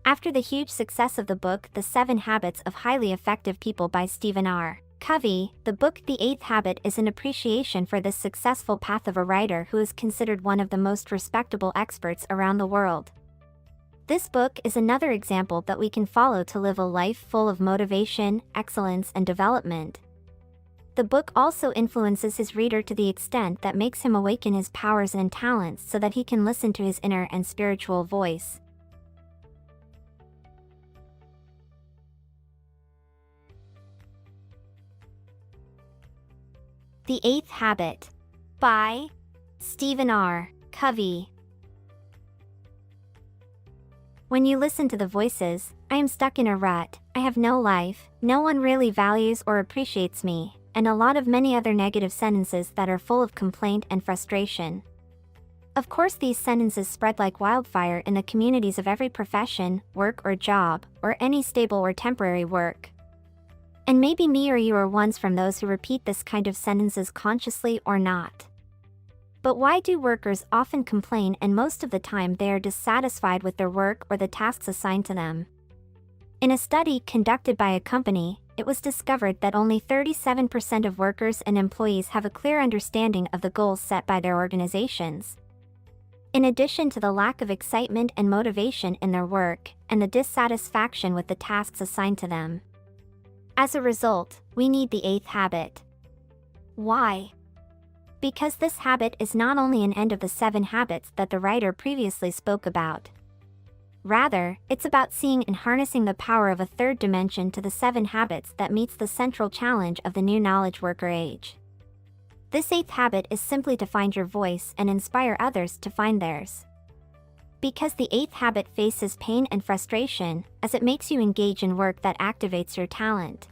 After the huge success of the book The 7 Habits of Highly Effective People by Stephen R. Covey, the book The 8th Habit is an appreciation for this successful path of a writer who is considered one of the most respectable experts around the world. This book is another example that we can follow to live a life full of motivation, excellence, and development. The book also influences his reader to the extent that makes him awaken his powers and talents so that he can listen to his inner and spiritual voice. The 8th Habit by Stephen R. Covey. When you listen to the voices, I am stuck in a rut, I have no life, no one really values or appreciates me, and a lot of many other negative sentences that are full of complaint and frustration. Of course, these sentences spread like wildfire in the communities of every profession, work or job, or any stable or temporary work. And maybe me or you are ones from those who repeat this kind of sentences consciously or not. But why do workers often complain, and most of the time they are dissatisfied with their work or the tasks assigned to them? In a study conducted by a company, it was discovered that only 37% of workers and employees have a clear understanding of the goals set by their organizations. In addition to the lack of excitement and motivation in their work, and the dissatisfaction with the tasks assigned to them. As a result, we need the 8th habit. Why? Because this habit is not only an end of the 7 habits that the writer previously spoke about. Rather, it's about seeing and harnessing the power of a third dimension to the 7 habits that meets the central challenge of the new knowledge worker age. This 8th habit is simply to find your voice and inspire others to find theirs. Because the 8th habit faces pain and frustration, as it makes you engage in work that activates your talent.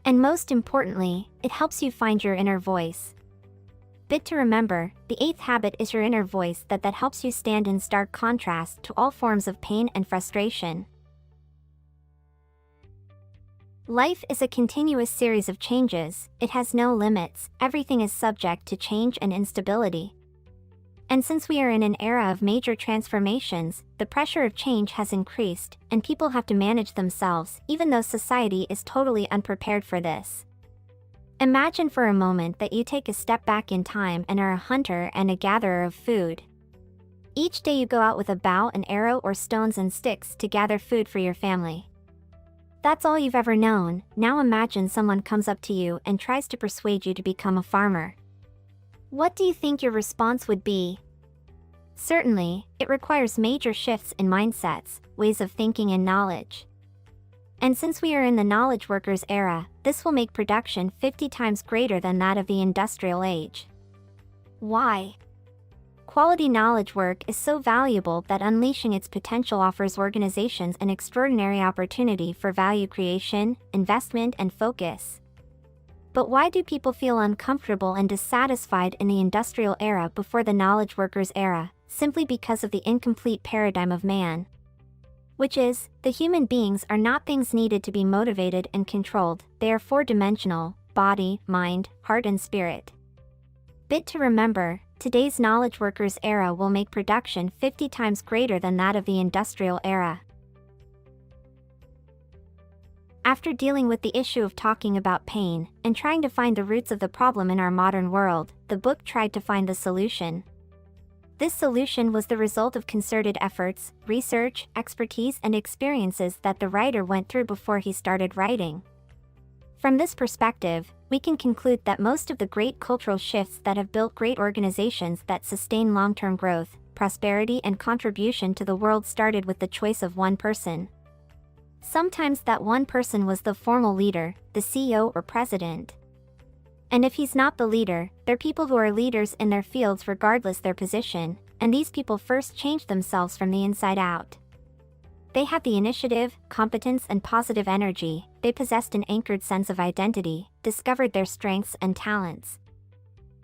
And most importantly, it helps you find your inner voice. Bit to remember, the 8th habit is your inner voice that helps you stand in stark contrast to all forms of pain and frustration. Life is a continuous series of changes, it has no limits, everything is subject to change and instability. And since we are in an era of major transformations, the pressure of change has increased, and people have to manage themselves, even though society is totally unprepared for this. Imagine for a moment that you take a step back in time and are a hunter and a gatherer of food. Each day you go out with a bow and arrow or stones and sticks to gather food for your family. That's all you've ever known. Now imagine someone comes up to you and tries to persuade you to become a farmer. What do you think your response would be? Certainly, it requires major shifts in mindsets, ways of thinking and knowledge. And since we are in the knowledge workers era, this will make production 50 times greater than that of the industrial age. Why? Quality knowledge work is so valuable that unleashing its potential offers organizations an extraordinary opportunity for value creation, investment, and focus. But why do people feel uncomfortable and dissatisfied in the industrial era before the knowledge workers era? Simply because of the incomplete paradigm of man. Which is, the human beings are not things needed to be motivated and controlled, they are 4-dimensional, body, mind, heart and spirit. Bit to remember, today's knowledge workers era will make production 50 times greater than that of the industrial era. After dealing with the issue of talking about pain, and trying to find the roots of the problem in our modern world, the book tried to find the solution. This solution was the result of concerted efforts, research, expertise and experiences that the writer went through before he started writing. From this perspective, we can conclude that most of the great cultural shifts that have built great organizations that sustain long-term growth, prosperity and contribution to the world started with the choice of one person. Sometimes that one person was the formal leader, the CEO or president. And if he's not the leader, they're people who are leaders in their fields regardless their position, and these people first change themselves from the inside out. They had the initiative, competence and positive energy, they possessed an anchored sense of identity, discovered their strengths and talents.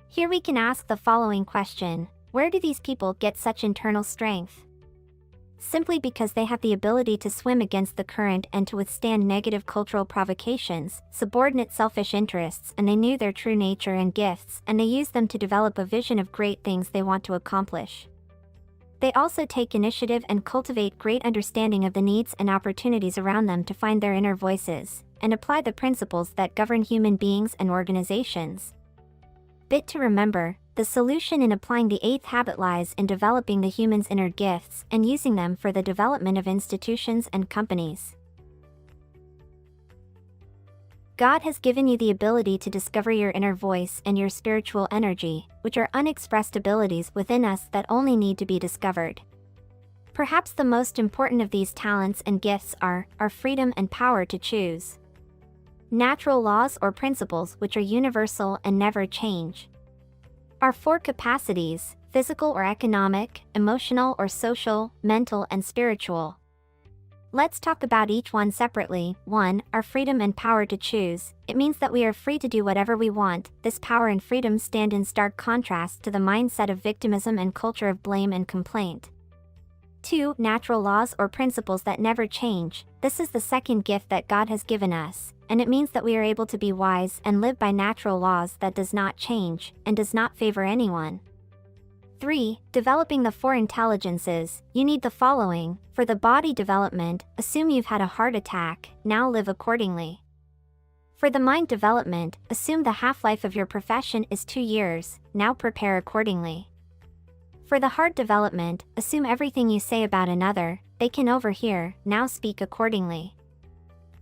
Here we can ask the following question: where do these people get such internal strength? Simply because they have the ability to swim against the current and to withstand negative cultural provocations, subordinate selfish interests, and they knew their true nature and gifts, and they used them to develop a vision of great things they want to accomplish. They also take initiative and cultivate great understanding of the needs and opportunities around them to find their inner voices, and apply the principles that govern human beings and organizations. Bit to remember, the solution in applying the eighth habit lies in developing the human's inner gifts and using them for the development of institutions and companies. God has given you the ability to discover your inner voice and your spiritual energy, which are unexpressed abilities within us that only need to be discovered. Perhaps the most important of these talents and gifts are our freedom and power to choose. Natural laws or principles which are universal and never change. Our four capacities: physical or economic, emotional or social, mental and spiritual. Let's talk about each one separately. 1. Our freedom and power to choose. It means that we are free to do whatever we want. This power and freedom stand in stark contrast to the mindset of victimism and culture of blame and complaint. 2. Natural laws or principles that never change. This is the second gift that God has given us, and it means that we are able to be wise and live by natural laws that does not change and does not favor anyone. 3. Developing the four intelligences. You need the following. For the body development, assume you've had a heart attack, now live accordingly. For the mind development, assume the half-life of your profession is 2 years, now prepare accordingly. For the heart development, assume everything you say about another, they can overhear, now speak accordingly.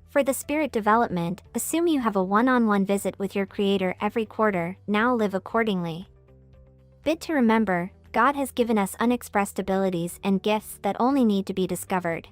For the spirit development, assume you have a one-on-one visit with your Creator every quarter, now live accordingly. Bit to remember, God has given us unexpressed abilities and gifts that only need to be discovered.